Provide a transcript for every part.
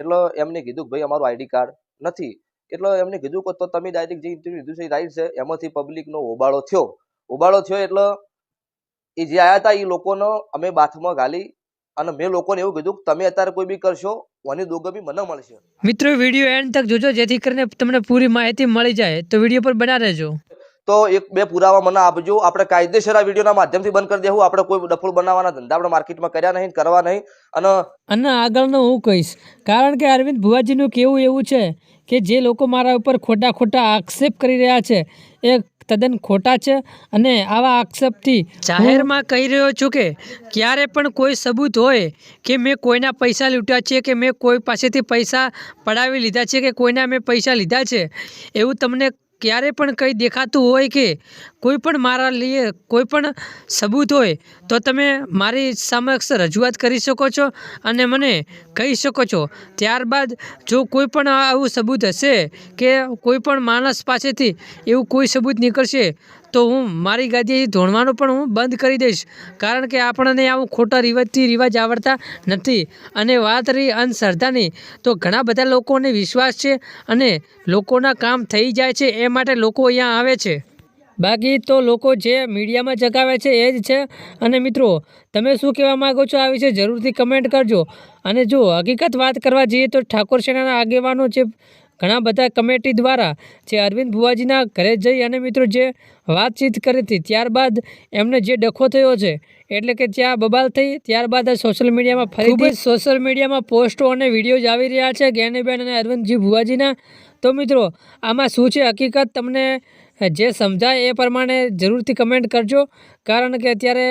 એટલે એમને કીધું કે ભાઈ અમારું આઈડી કાર્ડ નથી. એટલે એમને કીધું કે તો તમે ડાયરેક્ટ જે ઇન્ટરવ્યુ લીધું છે એ રાઈટ છે. એમાંથી પબ્લિકનો હોબાળો થયો એટલે એ જે આયા હતા એ લોકોનો અમે બાથમાં ગાલી અને મેં લોકોને એવું કીધું કે તમે અત્યારે કોઈ બી કરશો વની દોગો બી મને મળશે. મિત્રો વિડીયો એન્ડ તક જોજો જેથી કરીને તમને પૂરી માહિતી મળી જાય, તો વિડીયો પર બના રહેજો. તો એક બે પુરાવા મને આપજો, આપણે કાયદેસર આ વિડીયોના માધ્યમથી બંધ કરી દેવું. આપણે કોઈ ડફોળ બનાવવાના ધંધા આપણે માર્કેટમાં કર્યા નહીં, કરવા નહીં. અને આગળનું હું કહીશ, કારણ કે અરવિંદ ભુવાજીનું કેવું એવું છે કે જે લોકો મારા ઉપર ખોટા આક્ષેપ કરી રહ્યા છે એ તદ્દન ખોટા છે. અને આવા આક્ષેપથી જાહેરમાં કહી રહ્યો છું કે ક્યારે પણ કોઈ સબૂત હોય કે મેં કોઈના પૈસા લૂંટ્યા છે, કે મેં કોઈ પાસેથી પૈસા પડાવી લીધા છે, કે કોઈના મેં પૈસા લીધા છે, એવું તમને ક્યારે પણ કંઈ દેખાતું હોય કે કોઈ પણ મારા લીએ કોઈ પણ સબૂત હોય તો તમે મારી સમક્ષ રજૂઆત કરી શકો છો અને મને કહી શકો છો. ત્યારબાદ જો કોઈ પણ આવું સબૂત હશે કે કોઈ પણ માણસ પાસેથી એવું કોઈ સબૂત નીકળશે તો હું મારી ગાદીથી ધોણવાનું પણ હું બંધ કરી દઈશ. કારણ કે આપણને આવું ખોટા રિવાજ આવડતા નથી. અને વાત રહી અંધશ્રદ્ધાની, તો ઘણા બધા લોકોને વિશ્વાસ છે અને લોકોના કામ થઈ જાય છે, એ માટે લોકો અહીંયા આવે છે. બાકી તો લોકો જે મીડિયામાં જગાવે છે એ જ છે. અને મિત્રો, તમે શું કહેવા માગો છો આ વિશે જરૂરથી કમેન્ટ કરજો. અને જો હકીકત વાત કરવા જઈએ તો ઠાકોર સેનાના આગેવાનો જે ઘણા બધા કમિટી દ્વારા જે અરવિંદ ભુવાજીના ઘરે જઈ અને મિત્રો જે વાતચીત કરી હતી, ત્યારબાદ એમને જે ડખો થયો છે, એટલે કે ત્યાં બબાલ થઈ, ત્યારબાદ સોશિયલ મીડિયામાં ફરીથી પોસ્ટો અને વિડીયોઝ આવી રહ્યા છે જ્ઞાનીબેન અને અરવિંદજી ભુવાજીના. તો મિત્રો, આમાં શું છે હકીકત, તમને જે સમજાય એ પ્રમાણે જરૂરથી કમેન્ટ કરજો. કારણ કે અત્યારે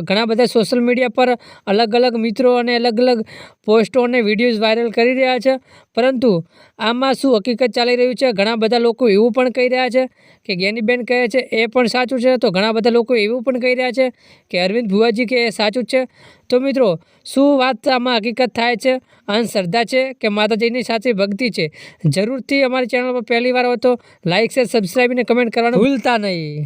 ઘણા બધા સોશિયલ મીડિયા પર અલગ અલગ મિત્રો અને અલગ અલગ પોસ્ટો અને વિડીયોઝ વાયરલ કરી રહ્યા છે. પરંતુ આમાં શું હકીકત ચાલી રહ્યું છે, ઘણા બધા લોકો એવું પણ કહી રહ્યા છે કે જ્ઞાનીબેન કહે છે એ પણ સાચું છે, તો ઘણા બધા લોકો એવું પણ કહી રહ્યા છે કે અરવિંદ ભુવાજી કે એ સાચું જ છે. તો મિત્રો, શું વાત આમાં હકીકત થાય છે, અંધશ્રદ્ધા છે કે માતાજીની સાચી ભક્તિ છે? જરૂરથી અમારી ચેનલ પર પહેલી વાર હોય તો લાઇક, શેર, સબસ્ક્રાઈબ અને કમેન્ટ કરવાનું ભૂલતા નહીં.